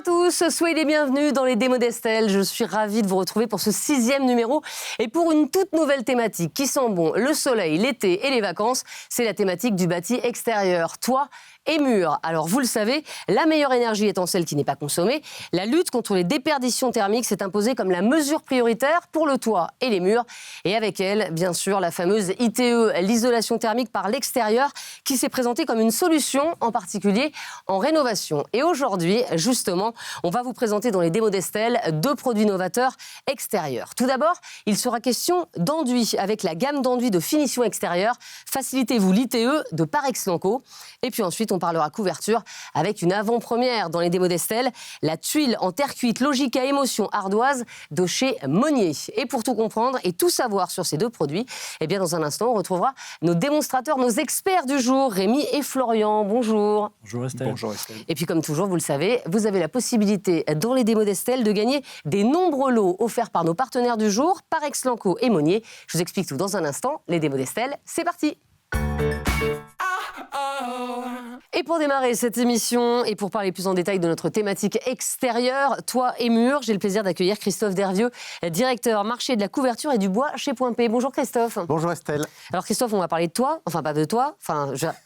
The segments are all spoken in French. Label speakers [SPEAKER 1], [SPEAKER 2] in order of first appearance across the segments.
[SPEAKER 1] tous, soyez les bienvenus dans les démos d'Estelle. Je suis ravie de vous retrouver pour ce 6e numéro et pour une toute nouvelle thématique qui sent bon le soleil, l'été et les vacances. C'est la thématique du bâti extérieur, toit et murs. Alors vous le savez, la meilleure énergie étant celle qui n'est pas consommée, la lutte contre les déperditions thermiques s'est imposée comme la mesure prioritaire pour le toit et les murs. Et avec elle, bien sûr, la fameuse ITE, l'isolation thermique par l'extérieur, qui s'est présentée comme une solution, en particulier en rénovation. Et aujourd'hui, justement, on va vous présenter dans les démos d'Estelle 2 produits novateurs extérieurs. Tout d'abord, il sera question d'enduit avec la gamme d'enduit de finition extérieure. Facilitez-vous l'ITE de Parex Lanco. Et puis ensuite, on parlera couverture avec une avant-première dans les démos d'Estelle, la tuile en terre cuite Logica Émotion ardoise de chez Monnier. Et pour tout comprendre et tout savoir sur ces 2 produits, eh bien dans un instant, on retrouvera nos démonstrateurs, nos experts du jour, Rémi et Florian. Bonjour.
[SPEAKER 2] Bonjour Estelle.
[SPEAKER 3] Bonjour Estelle.
[SPEAKER 1] Et puis comme toujours, vous le savez, vous avez la possibilité dans les démos d'Estelle de gagner des nombreux lots offerts par nos partenaires du jour, Parex Lanco et Monnier. Je vous explique tout dans un instant. Les démos d'Estelle, c'est parti. Et pour démarrer cette émission et pour parler plus en détail de notre thématique extérieure, toit et murs, j'ai le plaisir d'accueillir Christophe Dervieux, directeur marché de la couverture et du bois chez Point P. Bonjour Christophe.
[SPEAKER 3] Bonjour Estelle.
[SPEAKER 1] Alors Christophe, on va parler de toi, enfin pas de toi,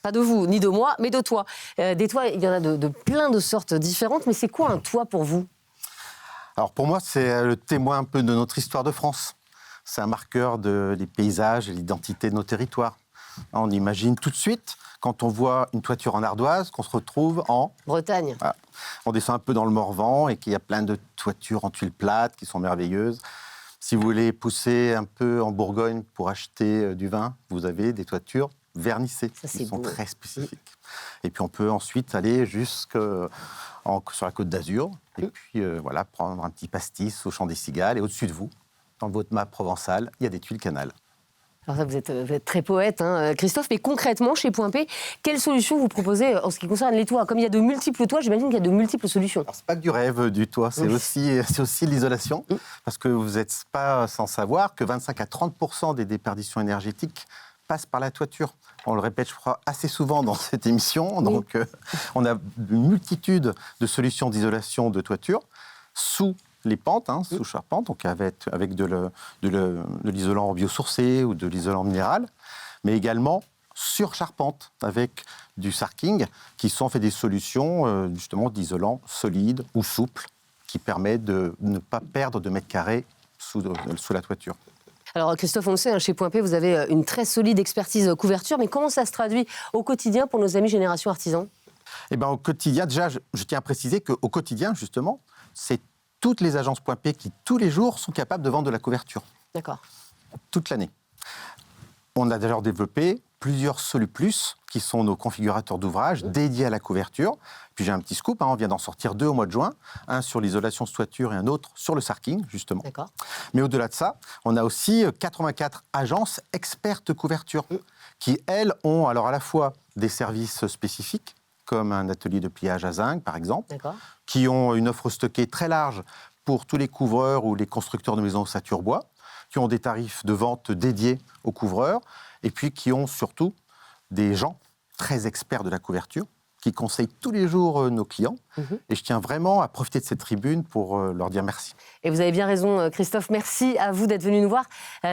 [SPEAKER 1] pas de vous ni de moi, mais de toi. Des toits, il y en a de plein de sortes différentes, mais c'est quoi un toit pour vous ?
[SPEAKER 3] Alors pour moi, c'est le témoin un peu de notre histoire de France. C'est un marqueur des paysages et l'identité de nos territoires. On imagine tout de suite, quand on voit une toiture en ardoise, qu'on se retrouve en
[SPEAKER 1] Bretagne.
[SPEAKER 3] Voilà. On descend un peu dans le Morvan et qu'il y a plein de toitures en tuiles plates qui sont merveilleuses. Si vous voulez pousser un peu en Bourgogne pour acheter du vin, vous avez des toitures vernissées qui sont très spécifiques. Et puis on peut ensuite aller sur la Côte d'Azur et puis prendre un petit pastis au Champ des Cigales. Et au-dessus de vous, dans votre map provençale, il y a des tuiles canal.
[SPEAKER 1] Alors ça, vous êtes très poète, hein, Christophe, mais concrètement, chez Point P, quelles solutions vous proposez en ce qui concerne les toits ? Comme il y a de multiples toits, j'imagine qu'il y a de multiples solutions.
[SPEAKER 3] Alors, c'est pas que du rêve du toit, c'est aussi l'isolation, parce que vous n'êtes pas sans savoir que 25 à 30% des déperditions énergétiques passent par la toiture. On le répète, je crois, assez souvent dans cette émission. Donc, on a une multitude de solutions d'isolation de toiture sous les pentes, sous charpente, donc avec de l'isolant biosourcé ou de l'isolant minéral, mais également sur charpente avec du sarking, qui sont en fait des solutions justement d'isolant solide ou souple, qui permet de ne pas perdre de mètres carrés sous la toiture.
[SPEAKER 1] Alors Christophe, on le sait, chez Point P, vous avez une très solide expertise couverture, mais comment ça se traduit au quotidien pour nos amis Génération Artisan ?
[SPEAKER 3] Eh bien, au quotidien, déjà, je tiens à préciser qu'au quotidien, justement, c'est toutes les agences Point P qui, tous les jours, sont capables de vendre de la couverture.
[SPEAKER 1] D'accord.
[SPEAKER 3] Toute l'année. On a d'ailleurs développé plusieurs Soluplus, qui sont nos configurateurs d'ouvrages dédiés à la couverture. Puis j'ai un petit scoop, on vient d'en sortir 2 au mois de juin, un sur l'isolation sous toiture et un autre sur le sarking, justement.
[SPEAKER 1] D'accord.
[SPEAKER 3] Mais au-delà de ça, on a aussi 84 agences expertes couverture, qui, elles, ont alors à la fois des services spécifiques, comme un atelier de pliage à zinc, par exemple, qui ont une offre stockée très large pour tous les couvreurs ou les constructeurs de maisons ossature bois, qui ont des tarifs de vente dédiés aux couvreurs, et puis qui ont surtout des gens très experts de la couverture, qui conseillent tous les jours nos clients. Et je tiens vraiment à profiter de cette tribune pour leur dire merci.
[SPEAKER 1] Et vous avez bien raison, Christophe. Merci à vous d'être venu nous voir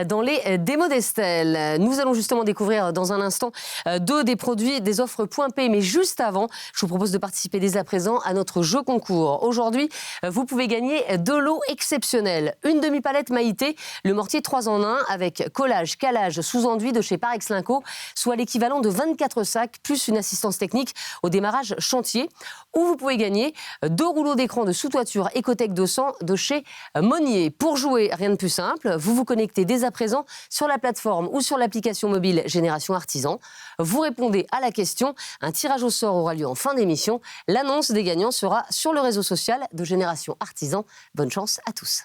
[SPEAKER 1] dans les démos d'Estelle. Nous allons justement découvrir dans un instant 2 des produits des offres Point P. Mais juste avant, je vous propose de participer dès à présent à notre jeu concours. Aujourd'hui, vous pouvez gagner 2 lots exceptionnels. Une demi-palette Maïté, le mortier 3 en 1 avec collage, calage, sous-enduit de chez Parex Lanco, soit l'équivalent de 24 sacs plus une assistance technique au démarrage chantier. Ou vous pouvez gagner 2 rouleaux d'écran de sous-toiture Ecotech 200 de chez Monnier. Pour jouer, rien de plus simple, vous vous connectez dès à présent sur la plateforme ou sur l'application mobile Génération Artisan. Vous répondez à la question, un tirage au sort aura lieu en fin d'émission. L'annonce des gagnants sera sur le réseau social de Génération Artisan. Bonne chance à tous.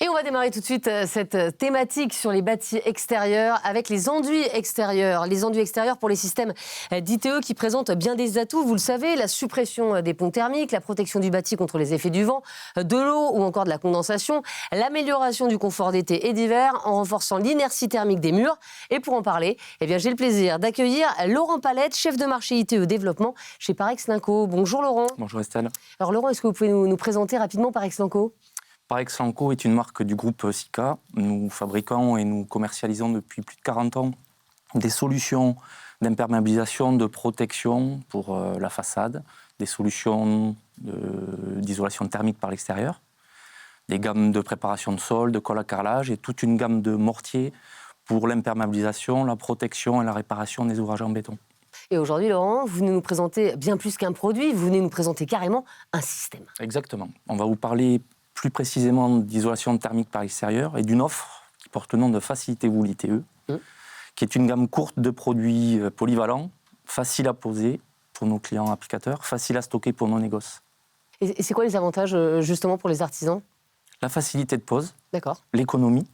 [SPEAKER 1] Et on va démarrer tout de suite cette thématique sur les bâtis extérieurs avec les enduits extérieurs. Les enduits extérieurs pour les systèmes d'ITE qui présentent bien des atouts. Vous le savez, la suppression des ponts thermiques, la protection du bâti contre les effets du vent, de l'eau ou encore de la condensation, l'amélioration du confort d'été et d'hiver en renforçant l'inertie thermique des murs. Et pour en parler, j'ai le plaisir d'accueillir Laurent Palette, chef de marché ITE développement chez Parex Linco. Bonjour Laurent.
[SPEAKER 2] Bonjour Estelle.
[SPEAKER 1] Alors Laurent, est-ce que vous pouvez nous présenter rapidement Parex Linco ?
[SPEAKER 2] Parex Linco est une marque du groupe Sika. Nous fabriquons et nous commercialisons depuis plus de 40 ans des solutions d'imperméabilisation, de protection pour la façade, des solutions d'isolation thermique par l'extérieur, des gammes de préparation de sol, de colle à carrelage et toute une gamme de mortiers pour l'imperméabilisation, la protection et la réparation des ouvrages en béton.
[SPEAKER 1] Et aujourd'hui, Laurent, vous venez nous présenter bien plus qu'un produit, vous venez nous présenter carrément un système.
[SPEAKER 2] Exactement. On va vous parler plus précisément d'isolation thermique par l'extérieur et d'une offre qui porte le nom de Facilitez-vous l'ITE, qui est une gamme courte de produits polyvalents, faciles à poser pour nos clients applicateurs, faciles à stocker pour nos négoces.
[SPEAKER 1] Et c'est quoi les avantages justement pour les artisans ?
[SPEAKER 2] La facilité de pose,
[SPEAKER 1] D'accord.
[SPEAKER 2] l'économie,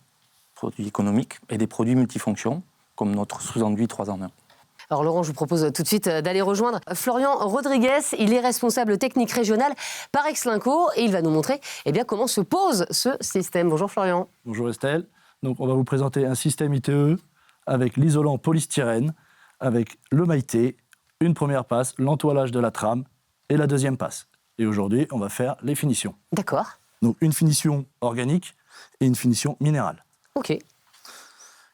[SPEAKER 2] produits économiques, et des produits multifonctions, comme notre sous-enduit 3 en 1.
[SPEAKER 1] Alors Laurent, je vous propose tout de suite d'aller rejoindre Florian Rodriguez. Il est responsable technique régional Parex Linco et il va nous montrer comment se pose ce système. Bonjour Florian.
[SPEAKER 4] Bonjour Estelle. Donc on va vous présenter un système ITE avec l'isolant polystyrène, avec le mailleté, une première passe, l'entoilage de la trame et la deuxième passe. Et aujourd'hui, on va faire les finitions.
[SPEAKER 1] D'accord.
[SPEAKER 4] Donc une finition organique et une finition minérale.
[SPEAKER 1] Ok.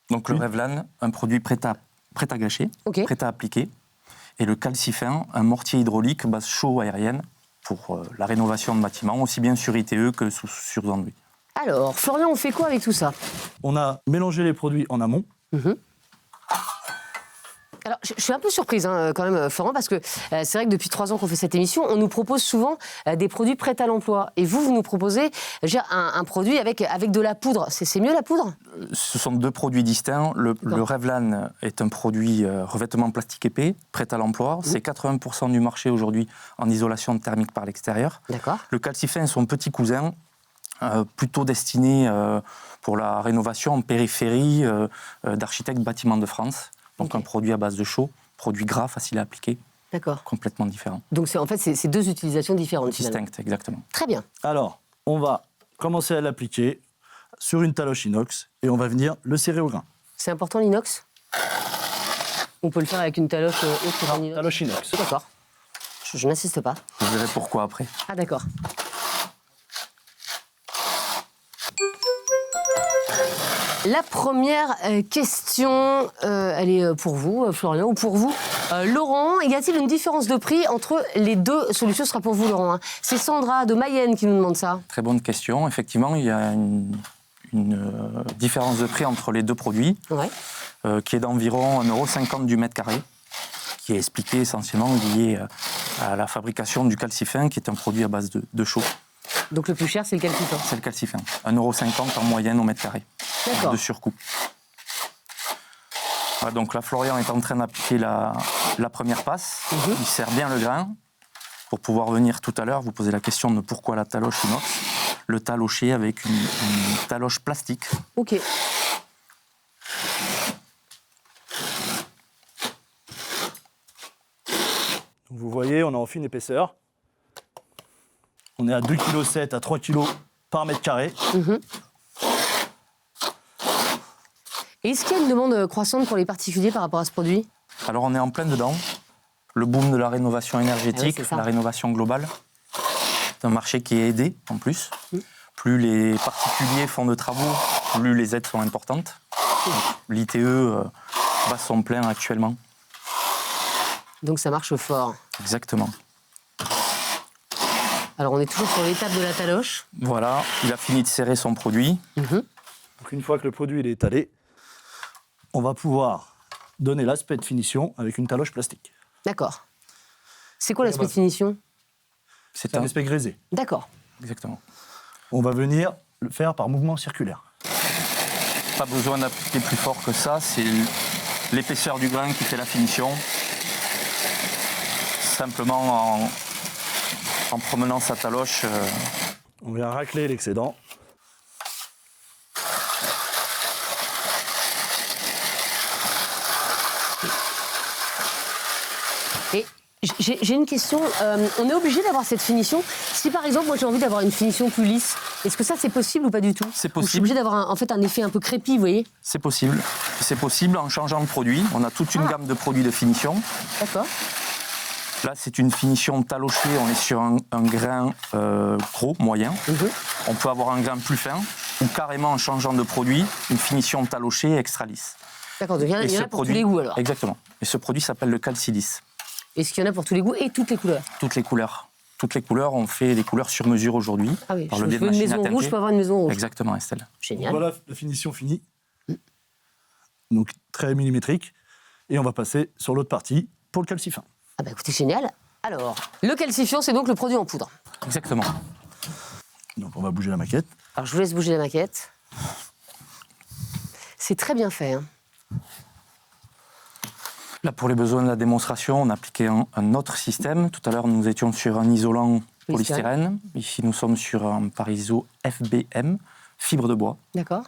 [SPEAKER 2] Donc le Revlan, un produit prêt à gâcher, prêt à appliquer. Et le calcifin, un mortier hydraulique base chaux aérienne pour la rénovation de bâtiments, aussi bien sur ITE que sur enduit.
[SPEAKER 1] Alors, Florian, on fait quoi avec tout ça ?
[SPEAKER 4] On a mélangé les produits en amont.
[SPEAKER 1] Alors, je suis un peu surprise quand même, Florent, parce que c'est vrai que depuis 3 ans qu'on fait cette émission, on nous propose souvent des produits prêts à l'emploi. Et vous nous proposez un produit avec de la poudre. C'est mieux la poudre ?
[SPEAKER 2] Ce sont 2 produits distincts. Le Revlan est un produit revêtement plastique épais, prêt à l'emploi. C'est 80% du marché aujourd'hui en isolation thermique par l'extérieur.
[SPEAKER 1] D'accord.
[SPEAKER 2] Le calcifin est son petit cousin, plutôt destiné pour la rénovation en périphérie d'architectes bâtiments de France. Donc un produit à base de chaux, produit gras, facile à appliquer.
[SPEAKER 1] D'accord.
[SPEAKER 2] Complètement différent.
[SPEAKER 1] Donc c'est 2 utilisations différentes.
[SPEAKER 2] Distinctes, exactement.
[SPEAKER 1] Très bien.
[SPEAKER 4] Alors, on va commencer à l'appliquer sur une taloche inox et on va venir le serrer au grain.
[SPEAKER 1] C'est important l'inox ? On peut le faire avec une taloche autre qu'un inox ?
[SPEAKER 4] Taloche inox.
[SPEAKER 1] D'accord. Je n'insiste pas.
[SPEAKER 2] Vous verrez pourquoi après.
[SPEAKER 1] Ah d'accord. La première question, elle est pour vous, Florian, ou pour vous, Laurent. Y a-t-il une différence de prix entre les 2 solutions ? Ce sera pour vous, Laurent. C'est Sandra de Mayenne qui nous demande ça.
[SPEAKER 2] Très bonne question. Effectivement, il y a une différence de prix entre les 2 produits, qui est d'environ 1,50 € du mètre carré, qui est expliqué essentiellement lié à la fabrication du calcifin, qui est un produit à base de chaux.
[SPEAKER 1] Donc le plus cher, c'est le calcifin ?
[SPEAKER 2] C'est le calcifin. 1,50 € en moyenne au mètre carré.
[SPEAKER 1] D'accord.
[SPEAKER 2] De surcoût. Voilà, donc là, Florian est en train d'appliquer la première passe. Il serre bien le grain. Pour pouvoir venir tout à l'heure, vous poser la question de pourquoi la taloche inox. Le talocher avec une taloche plastique.
[SPEAKER 1] Ok.
[SPEAKER 4] Vous voyez, on est en fine épaisseur. On est à 2,7 kg à 3 kg par mètre carré.
[SPEAKER 1] Et est-ce qu'il y a une demande croissante pour les particuliers par rapport à ce produit ?
[SPEAKER 2] Alors on est en plein dedans. Le boom de la rénovation énergétique, la rénovation globale. C'est un marché qui est aidé en plus. Plus les particuliers font de travaux, plus les aides sont importantes. L'ITE bat son plein actuellement.
[SPEAKER 1] Donc ça marche fort.
[SPEAKER 2] Exactement.
[SPEAKER 1] Alors on est toujours sur l'étape de la taloche.
[SPEAKER 2] Voilà, il a fini de serrer son produit.
[SPEAKER 4] Donc une fois que le produit il est étalé, on va pouvoir donner l'aspect de finition avec une taloche plastique.
[SPEAKER 1] D'accord. C'est quoi l'aspect de finition ?
[SPEAKER 4] C'est un aspect grésé.
[SPEAKER 1] D'accord.
[SPEAKER 2] Exactement.
[SPEAKER 4] On va venir le faire par mouvement circulaire.
[SPEAKER 2] Pas besoin d'appliquer plus fort que ça, c'est l'épaisseur du grain qui fait la finition. Simplement en promenant sa taloche.
[SPEAKER 4] On vient racler l'excédent.
[SPEAKER 1] J'ai une question. On est obligé d'avoir cette finition. Si par exemple, moi j'ai envie d'avoir une finition plus lisse, est-ce que ça c'est possible ou pas du tout?
[SPEAKER 2] C'est
[SPEAKER 1] Ou je suis
[SPEAKER 2] possible.
[SPEAKER 1] obligé d'avoir en fait un effet un peu crépi, vous voyez?
[SPEAKER 2] C'est possible. C'est possible en changeant le produit. On a toute une gamme de produits de finition.
[SPEAKER 1] D'accord.
[SPEAKER 2] Là, c'est une finition talochée. On est sur un grain gros, moyen. On peut avoir un grain plus fin ou carrément en changeant de produit, une finition talochée extra lisse.
[SPEAKER 1] D'accord, donc il y en a,
[SPEAKER 2] Et
[SPEAKER 1] il y en
[SPEAKER 2] ce
[SPEAKER 1] a pour tous les goûts alors.
[SPEAKER 2] Exactement. Et ce produit s'appelle le calcilis.
[SPEAKER 1] Est-ce qu'il y en a pour tous les goûts et toutes les couleurs?
[SPEAKER 2] Toutes les couleurs. Toutes les couleurs, on fait des couleurs sur mesure aujourd'hui.
[SPEAKER 1] Ah oui,
[SPEAKER 2] par
[SPEAKER 1] je
[SPEAKER 2] le biais de
[SPEAKER 1] veux une
[SPEAKER 2] machines à
[SPEAKER 1] maison rouge,
[SPEAKER 2] teinter.
[SPEAKER 1] je peux avoir une maison rouge.
[SPEAKER 2] Exactement, Estelle.
[SPEAKER 1] Génial.
[SPEAKER 4] Voilà la finition finie. Donc très millimétrique. Et on va passer sur l'autre partie pour le calcifin.
[SPEAKER 1] Ah bah écoutez, génial. Alors, le calcifiant, c'est donc le produit en poudre.
[SPEAKER 2] Exactement.
[SPEAKER 4] Donc on va bouger la maquette.
[SPEAKER 1] Alors je vous laisse bouger la maquette. C'est très bien fait. Hein.
[SPEAKER 2] Là, pour les besoins de la démonstration, on a appliqué un autre système. Tout à l'heure, nous étions sur un isolant polystyrène. Ici, nous sommes sur un Pariso FBM, fibre de bois,
[SPEAKER 1] D'accord.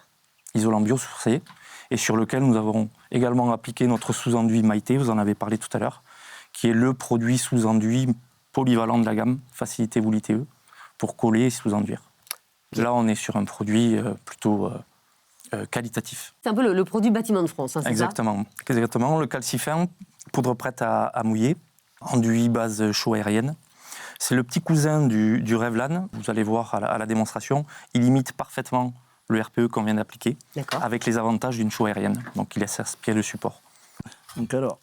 [SPEAKER 2] isolant biosourcé, et sur lequel nous avons également appliqué notre sous-enduit Maïté, vous en avez parlé tout à l'heure, qui est le produit sous-enduit polyvalent de la gamme, Facilité Wool ITE, pour coller et sous-enduire. Là, on est sur un produit plutôt qualitatif.
[SPEAKER 1] C'est un peu le produit bâtiment de France, hein, c'est
[SPEAKER 2] Exactement. Exactement. Le calcifin, poudre prête à mouiller, enduit base chaux aérienne. C'est le petit cousin du Revlan. Vous allez voir à la démonstration. Il imite parfaitement le RPE qu'on vient d'appliquer, avec les avantages d'une chaux aérienne. Donc il laisse aspirer le support.
[SPEAKER 4] Donc alors,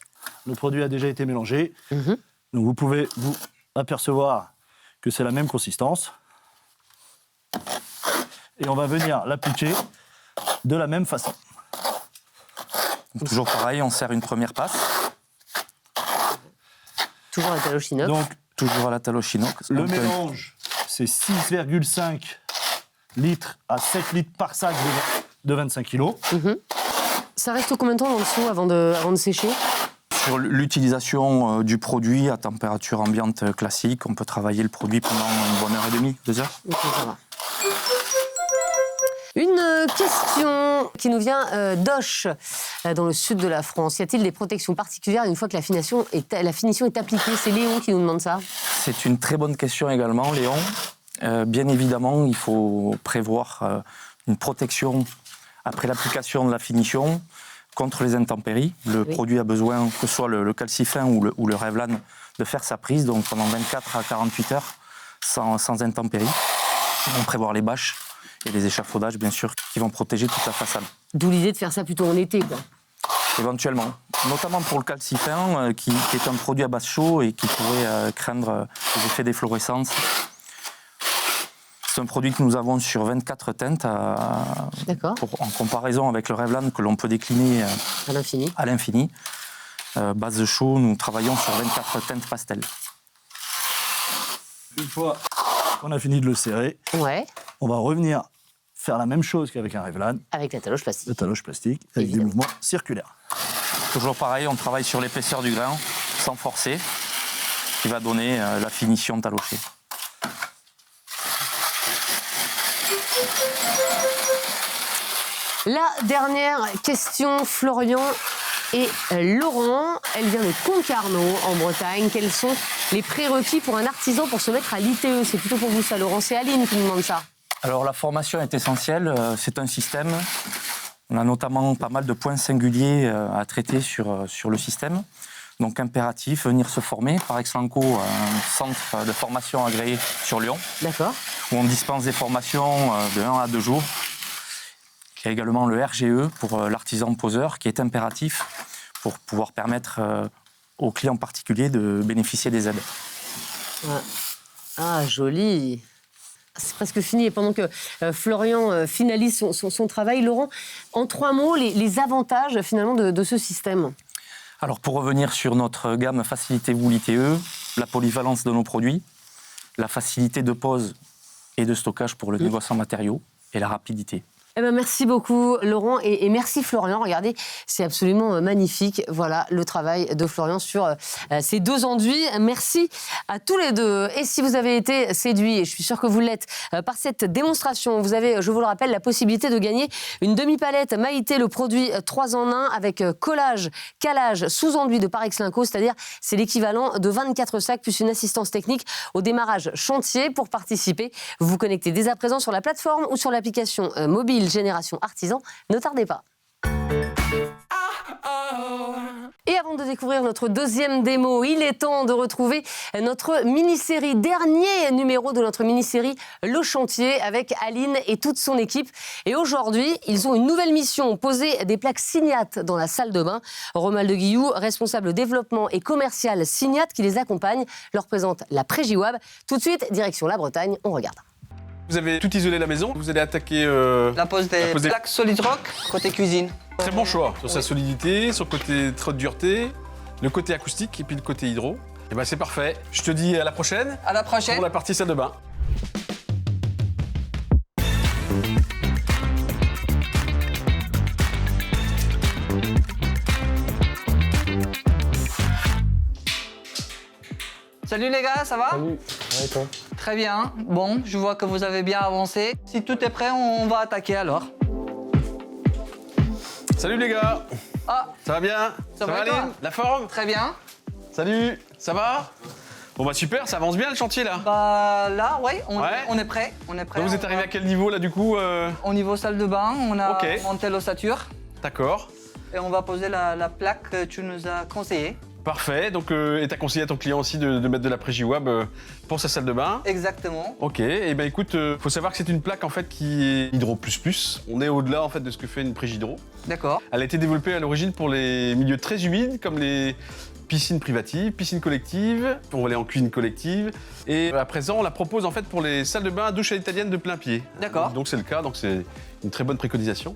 [SPEAKER 4] le produit a déjà été mélangé. Donc vous pouvez vous apercevoir que c'est la même consistance. Et on va venir l'appliquer de la même façon.
[SPEAKER 2] Donc, toujours pareil, on sert une première passe.
[SPEAKER 1] Toujours à la taloche inox.
[SPEAKER 2] Donc toujours à la taloche inox.
[SPEAKER 4] Le
[SPEAKER 2] Donc,
[SPEAKER 4] mélange, c'est 6,5 litres à 7 litres par sac de 25 kilos.
[SPEAKER 1] Ça reste combien de temps dans le seau avant de sécher?
[SPEAKER 2] Sur l'utilisation du produit à température ambiante classique, on peut travailler le produit pendant une bonne heure et demie, 2 heures.
[SPEAKER 1] Ok, ça va. Une question qui nous vient d'Auch, dans le sud de la France. Y a-t-il des protections particulières une fois que la finition est appliquée? C'est Léon qui nous demande ça.
[SPEAKER 2] C'est une très bonne question également, Léon. Bien évidemment, il faut prévoir une protection après l'application de la finition contre les intempéries. Le produit a besoin, que ce soit le calcifin ou le Revlan, de faire sa prise donc pendant 24 à 48 heures sans intempéries. On prévoit les bâches et les échafaudages, bien sûr, qui vont protéger toute la façade.
[SPEAKER 1] D'où l'idée de faire ça plutôt en été, quoi.
[SPEAKER 2] Éventuellement, notamment pour le calcifin, qui est un produit à base chaux et qui pourrait craindre les effets d'efflorescence. C'est un produit que nous avons sur 24 teintes, en comparaison avec le Revlan que l'on peut décliner à l'infini. Base chaux, nous travaillons sur 24 teintes pastel.
[SPEAKER 4] Une fois qu'on a fini de le serrer, on va revenir faire la même chose qu'avec un Revlan.
[SPEAKER 1] Avec la taloche plastique.
[SPEAKER 4] La taloche plastique, avec des mouvements circulaires.
[SPEAKER 2] Toujours pareil, on travaille sur l'épaisseur du grain, sans forcer, qui va donner la finition talochée.
[SPEAKER 1] La dernière question, Florian et Laurent, elle vient de Concarneau, en Bretagne. Quels sont les prérequis pour un artisan pour se mettre à l'ITE? C'est plutôt pour vous ça, Laurent. C'est Aline qui nous demande ça.
[SPEAKER 2] Alors la formation est essentielle, c'est un système. On a notamment pas mal de points singuliers à traiter sur le système. Donc impératif, venir se former. Par Exlanco, un centre de formation agréé sur Lyon.
[SPEAKER 1] D'accord.
[SPEAKER 2] Où on dispense des formations de 1 à 2 jours. Il y a également le RGE pour l'artisan poseur qui est impératif pour pouvoir permettre aux clients particuliers de bénéficier des aides.
[SPEAKER 1] Ah, joli. C'est presque fini. Et pendant que Florian finalise son travail, Laurent, en 3 mots, les avantages finalement de ce système.
[SPEAKER 2] Alors pour revenir sur notre gamme Facilité Wool ITE, la polyvalence de nos produits, la facilité de pose et de stockage pour le négoce en matériaux et la rapidité.
[SPEAKER 1] Eh ben, merci beaucoup Laurent et merci Florian. Regardez, c'est absolument magnifique. Voilà le travail de Florian sur ces 2 enduits. Merci à tous les deux. Et si vous avez été séduits, et je suis sûre que vous l'êtes, par cette démonstration, vous avez, je vous le rappelle, la possibilité de gagner une demi-palette Maïté, le produit 3 en 1 avec collage, calage, sous-enduit de Parex Linco, c'est-à-dire c'est l'équivalent de 24 sacs plus une assistance technique au démarrage chantier. Pour participer, vous vous connectez dès à présent sur la plateforme ou sur l'application mobile Génération Artisan, ne tardez pas. Et avant de découvrir notre 2e démo, il est temps de retrouver notre mini-série, dernier numéro de notre mini-série Le Chantier avec Aline et toute son équipe. Et aujourd'hui, ils ont une nouvelle mission, poser des plaques Signat dans la salle de bain. Romuald de Guillou, responsable développement et commercial Signat qui les accompagne, leur présente la Prégiwab. Tout de suite, direction la Bretagne, on regarde.
[SPEAKER 5] Vous avez tout isolé la maison, vous allez attaquer
[SPEAKER 6] La pose des plaques Solid Rock, côté cuisine.
[SPEAKER 5] Très bon choix sur sa solidité, son côté trop de dureté, le côté acoustique et puis le côté hydro. Et ben c'est parfait. Je te dis à la prochaine
[SPEAKER 6] À la prochaine.
[SPEAKER 5] pour la partie salle de bain.
[SPEAKER 6] Salut les gars, ça va?
[SPEAKER 7] Salut, ouais, toi.
[SPEAKER 6] Très bien. Bon, je vois que vous avez bien avancé. Si tout est prêt, on va attaquer alors.
[SPEAKER 5] Salut les gars.
[SPEAKER 6] Ah,
[SPEAKER 5] Ça va bien?
[SPEAKER 6] Ça va et toi?
[SPEAKER 5] Aline? La forme?
[SPEAKER 6] très bien.
[SPEAKER 5] Salut, ça va? Bon bah super, ça avance bien le chantier là.
[SPEAKER 6] Bah là, ouais, on est prêt. On est prêt.
[SPEAKER 5] Donc vous êtes arrivé à quel niveau là du coup
[SPEAKER 6] Au niveau salle de bain, on a
[SPEAKER 5] Ok.
[SPEAKER 6] monté l'ossature
[SPEAKER 5] D'accord.
[SPEAKER 6] et on va poser la plaque que tu nous as conseillée.
[SPEAKER 5] Parfait, donc et t'as conseillé à ton client aussi de mettre de la Prégiwab pour sa salle de bain.
[SPEAKER 6] Exactement.
[SPEAKER 5] Ok, et ben écoute, faut savoir que c'est une plaque en fait qui est Hydro++. On est au-delà en fait de ce que fait une Prégidro.
[SPEAKER 6] D'accord.
[SPEAKER 5] Elle a été développée à l'origine pour les milieux très humides comme les piscines privatives, piscines collectives, on va aller en cuisine collective. Et à présent, on la propose en fait pour les salles de bain à douche à l'italienne de plein pied.
[SPEAKER 6] D'accord.
[SPEAKER 5] Donc c'est le cas, donc c'est une très bonne préconisation.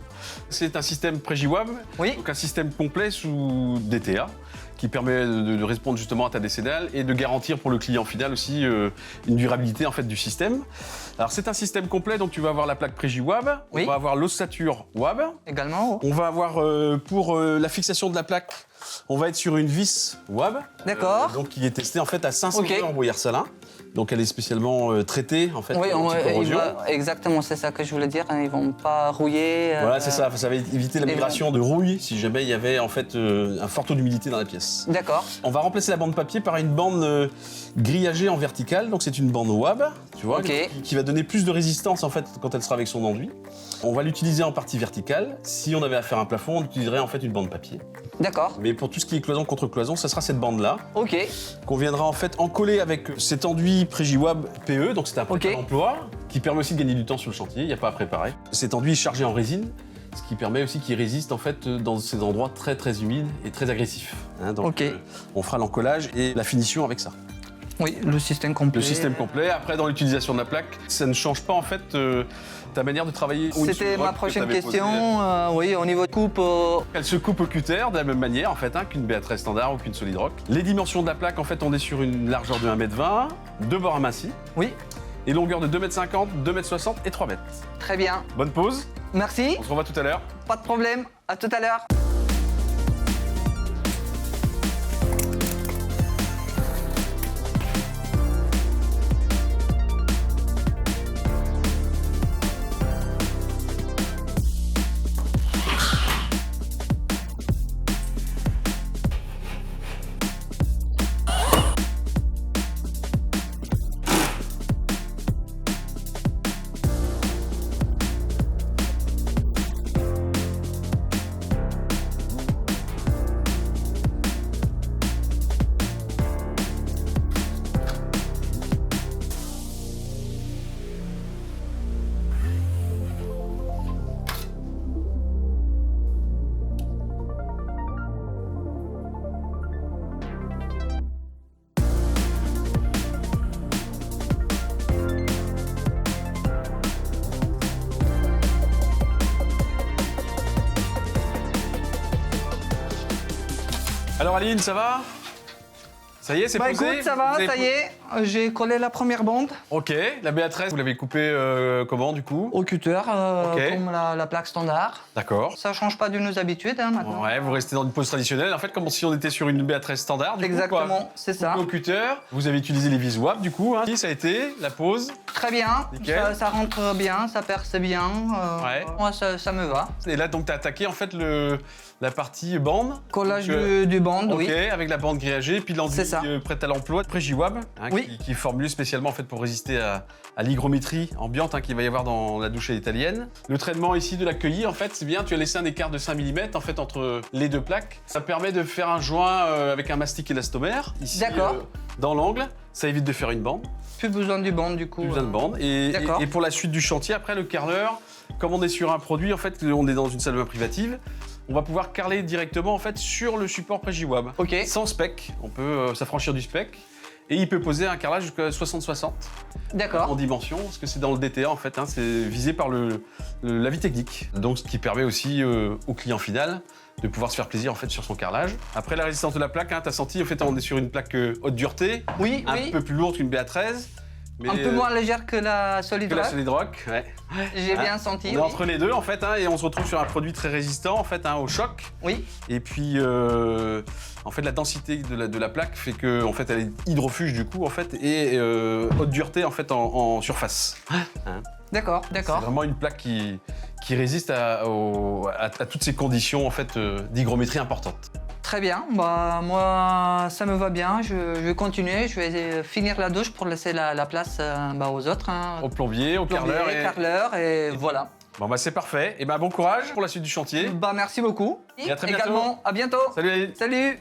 [SPEAKER 5] C'est un système Prégiwab,
[SPEAKER 6] Oui.
[SPEAKER 5] donc un système complet sous DTA qui permet de répondre justement à ta décennale et de garantir pour le client final aussi une durabilité en fait du système. Alors c'est un système complet, donc tu vas avoir la plaque Prégiwab,
[SPEAKER 6] Oui.
[SPEAKER 5] on va avoir l'ossature WAB,
[SPEAKER 6] Également.
[SPEAKER 5] on va avoir pour la fixation de la plaque, on va être sur une vis WAB.
[SPEAKER 6] D'accord.
[SPEAKER 5] Donc qui est testée en fait à 500
[SPEAKER 6] Ok.
[SPEAKER 5] heures en brouillard salin. Donc elle est spécialement traitée en fait
[SPEAKER 6] Oui,
[SPEAKER 5] anti-corrosion.
[SPEAKER 6] exactement, c'est ça que je voulais dire. Ils vont pas rouiller.
[SPEAKER 5] Voilà, c'est ça. Ça va éviter la migration de rouille si jamais il y avait en fait un fort taux d'humidité dans la pièce.
[SPEAKER 6] D'accord.
[SPEAKER 5] On va remplacer la bande papier par une bande grillagée en verticale. Donc c'est une bande WAB, tu vois,
[SPEAKER 6] Ok.
[SPEAKER 5] qui va donner plus de résistance en fait quand elle sera avec son enduit. On va l'utiliser en partie verticale. Si on avait à faire un plafond, on utiliserait en fait une bande papier.
[SPEAKER 6] D'accord.
[SPEAKER 5] Mais pour tout ce qui est cloison contre cloison, ça sera cette bande-là
[SPEAKER 6] Ok.
[SPEAKER 5] qu'on viendra en fait encoller avec cet enduit Prégiwab PE. Donc c'est un prêt
[SPEAKER 6] Ok.
[SPEAKER 5] à l'emploi qui permet aussi de gagner du temps sur le chantier. Il n'y a pas à préparer. Cet enduit est chargé en résine, ce qui permet aussi qu'il résiste en fait dans ces endroits très très humides et très agressifs. Hein, donc
[SPEAKER 6] Ok.
[SPEAKER 5] on fera l'encollage et la finition avec ça.
[SPEAKER 6] Oui, le système complet.
[SPEAKER 5] Le système complet. Après, dans l'utilisation de la plaque, ça ne change pas en fait ta manière de travailler.
[SPEAKER 6] C'était ma prochaine question. Oui, au niveau de coupe.
[SPEAKER 5] Elle se coupe au cutter de la même manière en fait qu'une BA13 standard ou qu'une Solid Rock. Les dimensions de la plaque, en fait, on est sur une largeur de 1,20 m, deux bords amincis
[SPEAKER 6] Oui,
[SPEAKER 5] et longueur de 2,50 m, 2,60 m et 3 m.
[SPEAKER 6] très bien.
[SPEAKER 5] Bonne pause.
[SPEAKER 6] Merci.
[SPEAKER 5] On se revoit tout à l'heure.
[SPEAKER 6] Pas de problème. À tout à l'heure.
[SPEAKER 5] Alors Aline, ça va? Ça y est, c'est
[SPEAKER 6] Bah
[SPEAKER 5] posé?
[SPEAKER 6] écoute, ça va,
[SPEAKER 5] Vous avez
[SPEAKER 6] ça y est. J'ai collé la première bande
[SPEAKER 5] Ok, la BA13, vous l'avez coupée comment du coup?
[SPEAKER 6] au cutter,
[SPEAKER 5] Ok.
[SPEAKER 6] comme la plaque standard.
[SPEAKER 5] D'accord.
[SPEAKER 6] Ça change pas de nos habitudes maintenant.
[SPEAKER 5] Ouais, vous restez dans une pose traditionnelle, en fait, comme si on était sur une BA13 standard. Du coup,
[SPEAKER 6] Exactement,
[SPEAKER 5] quoi.
[SPEAKER 6] c'est ça.
[SPEAKER 5] Coupé au cutter, vous avez utilisé les vis WAP du coup. Hein. Ça a été la pose.
[SPEAKER 6] Très bien,
[SPEAKER 5] Nickel.
[SPEAKER 6] ça rentre bien, ça perce bien.
[SPEAKER 5] Ouais.
[SPEAKER 6] Moi, ça me va.
[SPEAKER 5] Et là, donc, tu as attaqué en fait la partie bande.
[SPEAKER 6] Collage
[SPEAKER 5] Donc,
[SPEAKER 6] du bande,
[SPEAKER 5] Ok,
[SPEAKER 6] oui.
[SPEAKER 5] avec la bande grillagée, puis l'enduit
[SPEAKER 6] C'est ça.
[SPEAKER 5] prête à l'emploi, Prégiwab,
[SPEAKER 6] Oui.
[SPEAKER 5] qui est formulé spécialement en fait pour résister à l'hygrométrie ambiante qu'il va y avoir dans la douche italienne. Le traitement ici de la queue, en fait, c'est bien, tu as laissé un écart de 5 mm en fait entre les deux plaques. Ça permet de faire un joint avec un mastic élastomère ici
[SPEAKER 6] D'accord.
[SPEAKER 5] dans l'angle. Ça évite de faire une bande,
[SPEAKER 6] Plus besoin du bande du coup.
[SPEAKER 5] plus besoin de bande.
[SPEAKER 6] D'accord.
[SPEAKER 5] Et pour la suite du chantier, après le carreleur, comme on est sur un produit, en fait, on est dans une salle de bain privative. On va pouvoir carreler directement en fait sur le support Prégiwab.
[SPEAKER 6] Ok.
[SPEAKER 5] Sans spec, on peut s'affranchir du spec. Et il peut poser un carrelage jusqu'à 60-60 en
[SPEAKER 6] D'accord.
[SPEAKER 5] dimension, parce que c'est dans le DTA en fait, c'est visé par la vie technique. Donc ce qui permet aussi au client final de pouvoir se faire plaisir en fait sur son carrelage. Après la résistance de la plaque, tu as senti, en fait on est sur une plaque haute dureté,
[SPEAKER 6] Oui,
[SPEAKER 5] un
[SPEAKER 6] oui.
[SPEAKER 5] peu plus lourde qu'une BA13. Mais,
[SPEAKER 6] Un peu moins légère que la Solid
[SPEAKER 5] que la
[SPEAKER 6] Rock.
[SPEAKER 5] Solid Rock. Ouais.
[SPEAKER 6] J'ai
[SPEAKER 5] Hein,
[SPEAKER 6] bien senti.
[SPEAKER 5] On est
[SPEAKER 6] Oui.
[SPEAKER 5] entre les deux en fait, et on se retrouve sur un produit très résistant en fait au choc.
[SPEAKER 6] Oui.
[SPEAKER 5] Et puis, en fait, la densité de la plaque fait que, en fait, elle est hydrofuge du coup, en fait, et haute dureté en fait en surface. Hein.
[SPEAKER 6] D'accord,
[SPEAKER 5] C'est
[SPEAKER 6] d'accord.
[SPEAKER 5] vraiment une plaque qui résiste à toutes ces conditions en fait d'hygrométrie importantes.
[SPEAKER 6] Très bien. Bah, moi, ça me va bien. Je vais continuer. Je vais finir la douche pour laisser la place aux autres. Hein.
[SPEAKER 5] Au plombier, au
[SPEAKER 6] Plombier,
[SPEAKER 5] carreleur.
[SPEAKER 6] carreleur, et voilà.
[SPEAKER 5] Bon bah c'est parfait. Et ben bon courage pour la suite du chantier.
[SPEAKER 6] Bah, merci beaucoup.
[SPEAKER 5] Et à très bientôt.
[SPEAKER 6] Également, à bientôt.
[SPEAKER 5] Salut Aline.
[SPEAKER 6] Salut.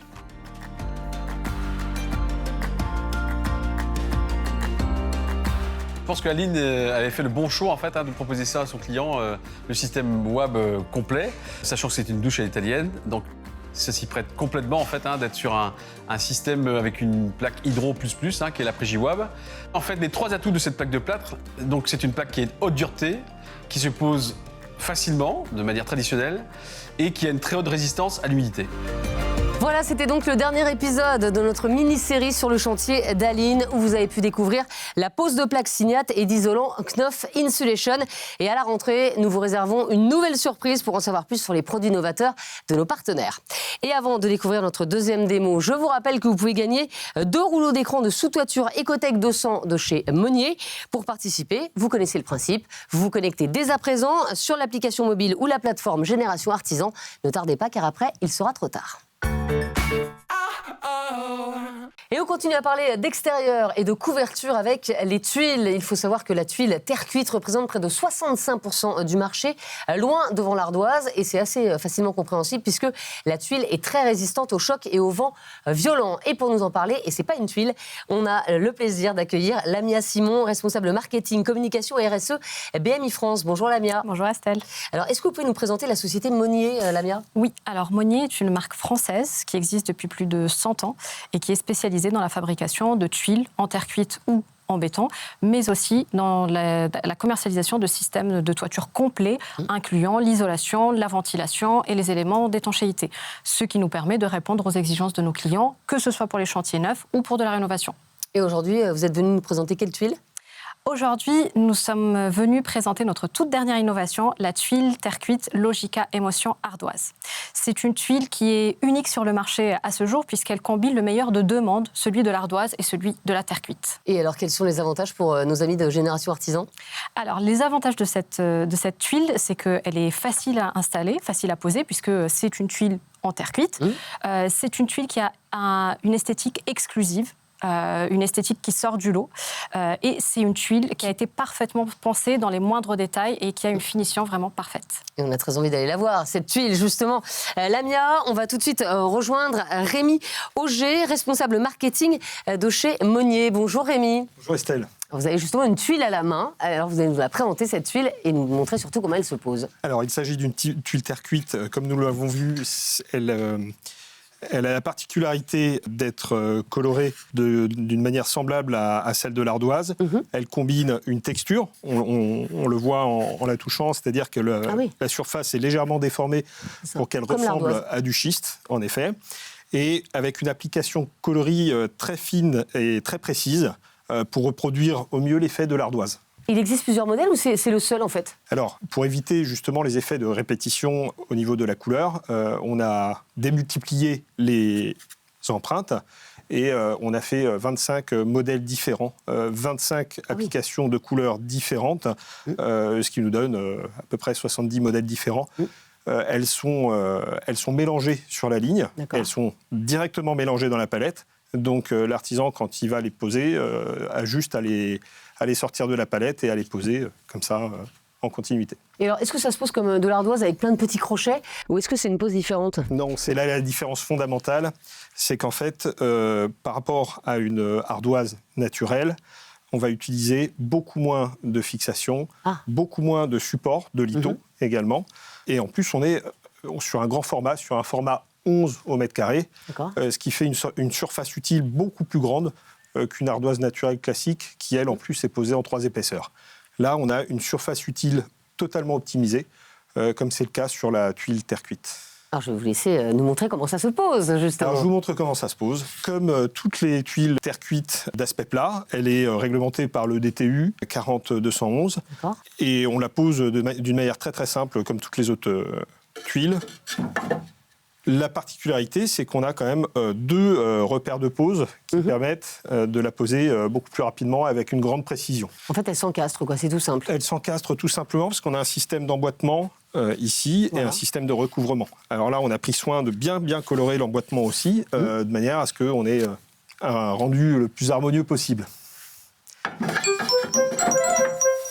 [SPEAKER 5] Je pense qu'Aline avait fait le bon choix en fait de proposer ça à son client, le système WAB complet, sachant que c'est une douche à l'italienne, donc ça s'y prête complètement en fait d'être sur un système avec une plaque hydro++, qui est la Prégiwab. En fait, les trois atouts de cette plaque de plâtre, donc c'est une plaque qui est haute dureté, qui se pose facilement, de manière traditionnelle, et qui a une très haute résistance à l'humidité.
[SPEAKER 1] Voilà, c'était donc le dernier épisode de notre mini-série sur le chantier d'Aline où vous avez pu découvrir la pose de plaques Signat et d'isolant Knauf Insulation. Et à la rentrée, nous vous réservons une nouvelle surprise pour en savoir plus sur les produits novateurs de nos partenaires. Et avant de découvrir notre deuxième démo, je vous rappelle que vous pouvez gagner 2 rouleaux d'écran de sous-toiture Ecotech 200 de chez Monnier. Pour participer, vous connaissez le principe, vous vous connectez dès à présent sur l'application mobile ou la plateforme Génération Artisan. Ne tardez pas car après, il sera trop tard. Et on continue à parler d'extérieur et de couverture avec les tuiles. Il faut savoir que la tuile terre cuite représente près de 65% du marché, loin devant l'ardoise. Et c'est assez facilement compréhensible puisque la tuile est très résistante au choc et au vent violent. Et pour nous en parler, et c'est pas une tuile, on a le plaisir d'accueillir Lamia Simon, responsable marketing, communication et RSE BMI France. Bonjour Lamia.
[SPEAKER 7] Bonjour Estelle.
[SPEAKER 1] Alors, est-ce que vous pouvez nous présenter la société Monnier, Lamia ?
[SPEAKER 7] Oui, alors Monnier est une marque française qui existe depuis plus de 100 ans et qui est spécialisée dans la fabrication de tuiles en terre cuite ou en béton, mais aussi dans la commercialisation de systèmes de toiture complets, incluant l'isolation, la ventilation et les éléments d'étanchéité, ce qui nous permet de répondre aux exigences de nos clients, que ce soit pour les chantiers neufs ou pour de la rénovation.
[SPEAKER 1] Et aujourd'hui, vous êtes venu nous présenter quelle tuile ?
[SPEAKER 7] Aujourd'hui, nous sommes venus présenter notre toute dernière innovation, la tuile terre cuite Logica Émotion ardoise. C'est une tuile qui est unique sur le marché à ce jour puisqu'elle combine le meilleur de deux mondes, celui de l'ardoise et celui de la terre cuite.
[SPEAKER 1] Et alors, quels sont les avantages pour nos amis de Génération Artisan ?
[SPEAKER 7] Alors, les avantages de cette tuile, c'est qu'elle est facile à installer, facile à poser puisque c'est une tuile en terre cuite. C'est une tuile qui a une esthétique exclusive. Une esthétique qui sort du lot. Et c'est une tuile qui a été parfaitement pensée dans les moindres détails et qui a une finition vraiment parfaite.
[SPEAKER 1] Et on a très envie d'aller la voir, cette tuile, justement. Lamia, on va tout de suite rejoindre Rémi Auger, responsable marketing de chez Monnier. Bonjour Rémi.
[SPEAKER 8] Bonjour Estelle.
[SPEAKER 1] Vous avez justement une tuile à la main. Alors vous allez nous la présenter, cette tuile, et nous montrer surtout comment elle se pose.
[SPEAKER 8] Alors il s'agit d'une tuile terre cuite. Comme nous l'avons vu, elle a la particularité d'être colorée d'une manière semblable à celle de l'ardoise. Elle combine une texture, on le voit en la touchant, c'est-à-dire que la surface est légèrement déformée pour qu'elle ressemble à du schiste, en effet. Et avec une application coloris très fine et très précise, pour reproduire au mieux l'effet de l'ardoise.
[SPEAKER 1] Il existe plusieurs modèles ou c'est le seul en fait?
[SPEAKER 8] Alors, pour éviter justement les effets de répétition au niveau de la couleur, on a démultiplié les empreintes et on a fait 25 modèles différents, 25 applications de couleurs différentes, ce qui nous donne à peu près 70 modèles différents. Elles sont mélangées sur la ligne, elles sont directement mélangées dans la palette. Donc l'artisan, quand il va les poser, a juste à les sortir de la palette et à les poser comme ça, en continuité.
[SPEAKER 1] Et alors, est-ce que ça se pose comme de l'ardoise avec plein de petits crochets ou est-ce que c'est une pose différente?
[SPEAKER 8] Non, c'est là la différence fondamentale, c'est qu'en fait, par rapport à une ardoise naturelle, on va utiliser beaucoup moins de fixation, beaucoup moins de support, de litho également. Et en plus, on est sur un grand format, sur un format 11 au mètre carré, ce qui fait une surface utile beaucoup plus grande qu'une ardoise naturelle classique qui, elle, en plus, est posée en 3 épaisseurs. Là, on a une surface utile totalement optimisée, comme c'est le cas sur la tuile terre cuite.
[SPEAKER 1] Alors, je vais vous laisser nous montrer comment ça se pose, justement.
[SPEAKER 8] Alors, je vous montre comment ça se pose. Comme toutes les tuiles terre cuite d'aspect plat, elle est réglementée par le DTU 40211. Et on la pose d'une manière très très simple, comme toutes les autres tuiles. La particularité, c'est qu'on a quand même 2 repères de pose qui permettent de la poser beaucoup plus rapidement avec une grande précision.
[SPEAKER 1] En fait, elle s'encastre, quoi, c'est tout simple.
[SPEAKER 8] Elle s'encastre tout simplement parce qu'on a un système d'emboîtement ici et un système de recouvrement. Alors là, on a pris soin de bien colorer l'emboîtement aussi, de manière à ce qu'on ait un rendu le plus harmonieux possible.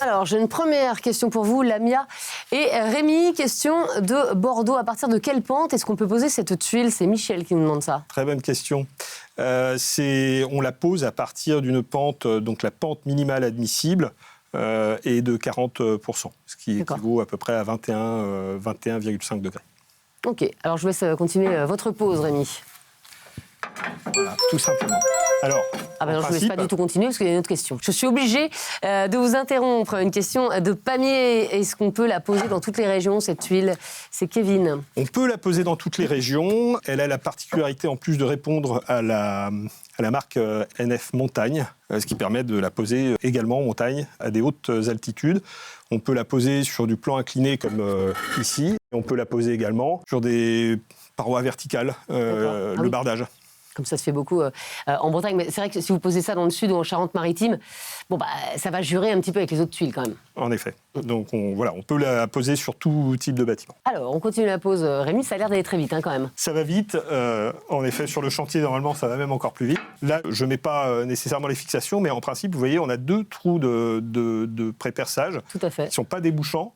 [SPEAKER 1] Alors, j'ai une première question pour vous, Lamia et Rémi. Question de Bordeaux. À partir de quelle pente est-ce qu'on peut poser cette tuile? C'est Michel qui nous demande ça.
[SPEAKER 8] Très bonne question. On la pose à partir d'une pente, donc la pente minimale admissible est de 40%, ce qui équivaut à peu près à 21,5 degrés.
[SPEAKER 1] Ok, alors je vous laisse continuer votre pause, Rémi.
[SPEAKER 8] Voilà, tout simplement. Alors,
[SPEAKER 1] je ne vous laisse pas du tout continuer parce qu'il y a une autre question. Je suis obligée de vous interrompre. Une question de Pamiers. Est-ce qu'on peut la poser dans toutes les régions, cette tuile? C'est Kevin.
[SPEAKER 8] On peut la poser dans toutes les régions. Elle a la particularité, en plus, de répondre à la marque NF Montagne, ce qui permet de la poser également en montagne, à des hautes altitudes. On peut la poser sur du plan incliné, comme ici. On peut la poser également sur des parois verticales, le bardage.
[SPEAKER 1] Comme ça se fait beaucoup en Bretagne. Mais c'est vrai que si vous posez ça dans le sud ou en Charente-Maritime, ça va jurer un petit peu avec les autres tuiles quand même.
[SPEAKER 8] En effet. Donc on peut la poser sur tout type de bâtiment.
[SPEAKER 1] Alors, on continue la pose. Rémi, ça a l'air d'aller très vite quand même.
[SPEAKER 8] Ça va vite. En effet, sur le chantier, normalement, ça va même encore plus vite. Là, je ne mets pas nécessairement les fixations, mais en principe, vous voyez, on a 2 trous de pré-perçage.
[SPEAKER 1] Tout à fait.
[SPEAKER 8] Qui ne sont pas débouchants,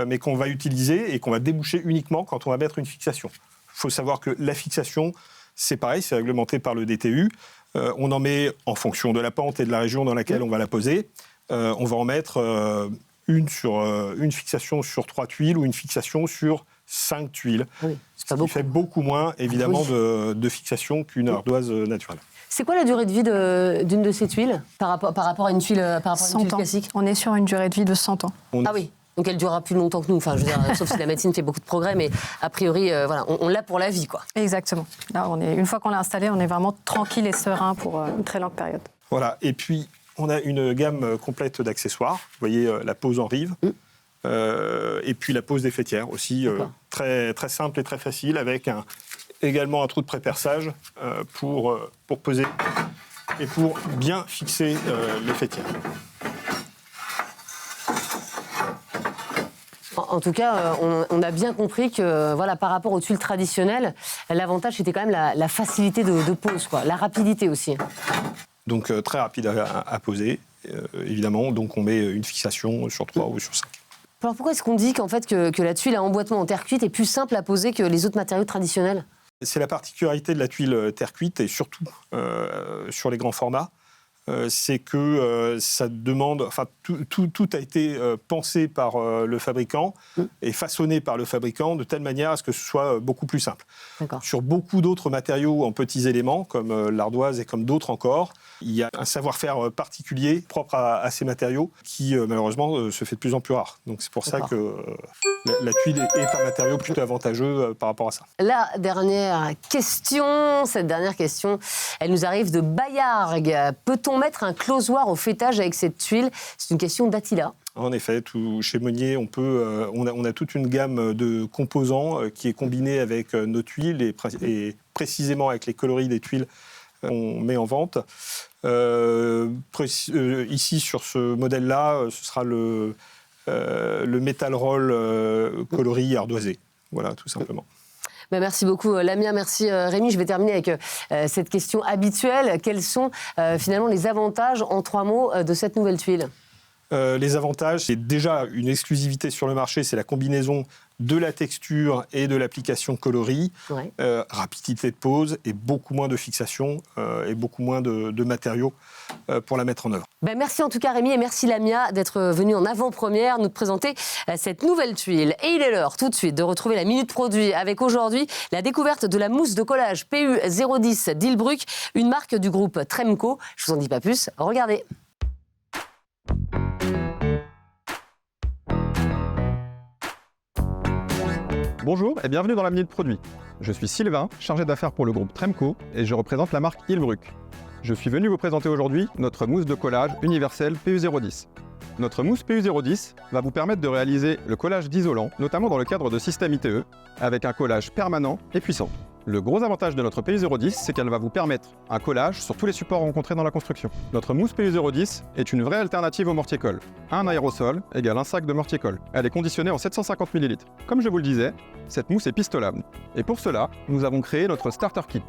[SPEAKER 8] mais qu'on va utiliser et qu'on va déboucher uniquement quand on va mettre une fixation. Il faut savoir que la fixation, c'est pareil, c'est réglementé par le DTU. On en met en fonction de la pente et de la région dans laquelle on va la poser. On va en mettre une fixation sur 3 tuiles ou une fixation sur 5 tuiles. Ce qui fait beaucoup moins, évidemment, de fixation qu'une ardoise naturelle.
[SPEAKER 1] C'est quoi la durée de vie d'une de ces tuiles par rapport à une tuile, classique?
[SPEAKER 7] On est sur une durée de vie de 100 ans.
[SPEAKER 1] Ah oui. Donc elle durera plus longtemps que nous, enfin, je veux dire, sauf si la médecine fait beaucoup de progrès, mais a priori, on l'a pour la vie, quoi.
[SPEAKER 7] Exactement. Là, une fois qu'on l'a installé, on est vraiment tranquille et serein pour une très longue période.
[SPEAKER 8] Voilà, et puis on a une gamme complète d'accessoires. Vous voyez la pose en rive, et puis la pose des fêtières aussi, très, très simple et très facile, avec également un trou de pré-perçage pour poser et pour bien fixer les fêtières.
[SPEAKER 1] En tout cas, on a bien compris que par rapport aux tuiles traditionnelles, l'avantage c'était quand même la facilité de pose, quoi, la rapidité aussi.
[SPEAKER 8] Donc très rapide à poser, évidemment. Donc on met une fixation sur 3 ou sur 5.
[SPEAKER 1] Alors pourquoi est-ce qu'on dit qu'en fait que la tuile à emboîtement en terre cuite est plus simple à poser que les autres matériaux traditionnels?
[SPEAKER 8] C'est la particularité de la tuile terre cuite et surtout sur les grands formats. C'est que ça demande, enfin tout a été pensé par le fabricant et façonné par le fabricant de telle manière à ce que ce soit beaucoup plus simple. Sur beaucoup d'autres matériaux en petits éléments, comme l'ardoise et comme d'autres encore, il y a un savoir-faire particulier propre à ces matériaux qui malheureusement se fait de plus en plus rare. Donc c'est pour ça que la tuile est un matériau plutôt avantageux par rapport à ça.
[SPEAKER 1] La dernière question, cette dernière question, elle nous arrive de Bayargues. Peut-on mettre un closoir au fêtage avec cette tuile? C'est une question d'Attila.
[SPEAKER 8] En effet, chez Meunier, on a toute une gamme de composants qui est combinée avec nos tuiles et précisément avec les coloris des tuiles qu'on met en vente. Ici, sur ce modèle-là, ce sera le Metal Roll coloris ardoisé. Voilà, tout simplement.
[SPEAKER 1] Merci beaucoup Lamia, merci Rémi. Je vais terminer avec cette question habituelle. Quels sont finalement les avantages, en 3 mots, de cette nouvelle tuile?
[SPEAKER 8] Les avantages, c'est déjà une exclusivité sur le marché, c'est la combinaison de la texture et de l'application coloris,
[SPEAKER 1] Ouais.
[SPEAKER 8] Rapidité de pose et beaucoup moins de fixation et beaucoup moins de matériaux pour la mettre en œuvre.
[SPEAKER 1] Merci en tout cas Rémi et merci Lamia d'être venu en avant-première nous présenter cette nouvelle tuile. Et il est l'heure tout de suite de retrouver la Minute Produit avec aujourd'hui la découverte de la mousse de collage PU010 d'Ilbruck, une marque du groupe Tremco. Je vous en dis pas plus, regardez.
[SPEAKER 9] Bonjour et bienvenue dans la Minute Produit. Je suis Sylvain, chargé d'affaires pour le groupe Tremco et je représente la marque Ilbruck. Je suis venu vous présenter aujourd'hui notre mousse de collage universelle PU010. Notre mousse PU010 va vous permettre de réaliser le collage d'isolants, notamment dans le cadre de systèmes ITE, avec un collage permanent et puissant. Le gros avantage de notre PU010, c'est qu'elle va vous permettre un collage sur tous les supports rencontrés dans la construction. Notre mousse PU010 est une vraie alternative au mortier-colle. Un aérosol égale un sac de mortier-colle. Elle est conditionnée en 750 ml. Comme je vous le disais, cette mousse est pistolable. Et pour cela, nous avons créé notre starter kit.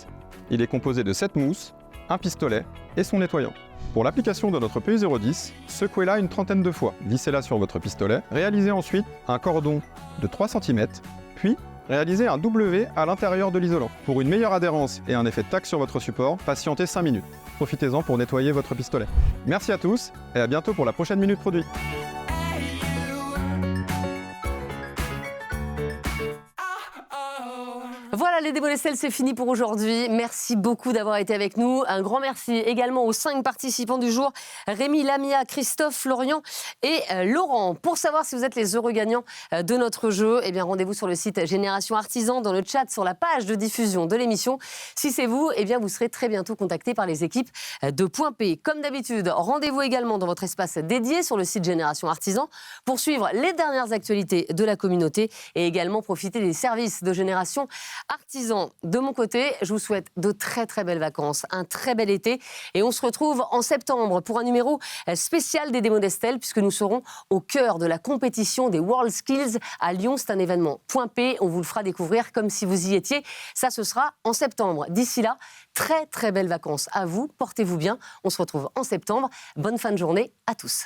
[SPEAKER 9] Il est composé de 7 mousses, un pistolet et son nettoyant. Pour l'application de notre PU010, secouez-la une trentaine de fois, vissez-la sur votre pistolet, réalisez ensuite un cordon de 3 cm, puis réalisez un W à l'intérieur de l'isolant. Pour une meilleure adhérence et un effet de tac sur votre support, patientez 5 minutes. Profitez-en pour nettoyer votre pistolet. Merci à tous et à bientôt pour la prochaine Minute Produit.
[SPEAKER 1] Voilà, les démos d'Estelle, c'est fini pour aujourd'hui. Merci beaucoup d'avoir été avec nous. Un grand merci également aux 5 participants du jour, Rémi, Lamia, Christophe, Florian et Laurent. Pour savoir si vous êtes les heureux gagnants de notre jeu, eh bien, rendez-vous sur le site Génération Artisan, dans le chat, sur la page de diffusion de l'émission. Si c'est vous, eh bien, vous serez très bientôt contactés par les équipes de Point P. Comme d'habitude, rendez-vous également dans votre espace dédié sur le site Génération Artisan pour suivre les dernières actualités de la communauté et également profiter des services de Génération Artisan. De mon côté, je vous souhaite de très très belles vacances, un très bel été et on se retrouve en septembre pour un numéro spécial des démos d'Estelle puisque nous serons au cœur de la compétition des World Skills à Lyon. C'est un événement Point P, on vous le fera découvrir comme si vous y étiez. Ça, ce sera en septembre. D'ici là, très très belles vacances à vous, portez-vous bien. On se retrouve en septembre. Bonne fin de journée à tous.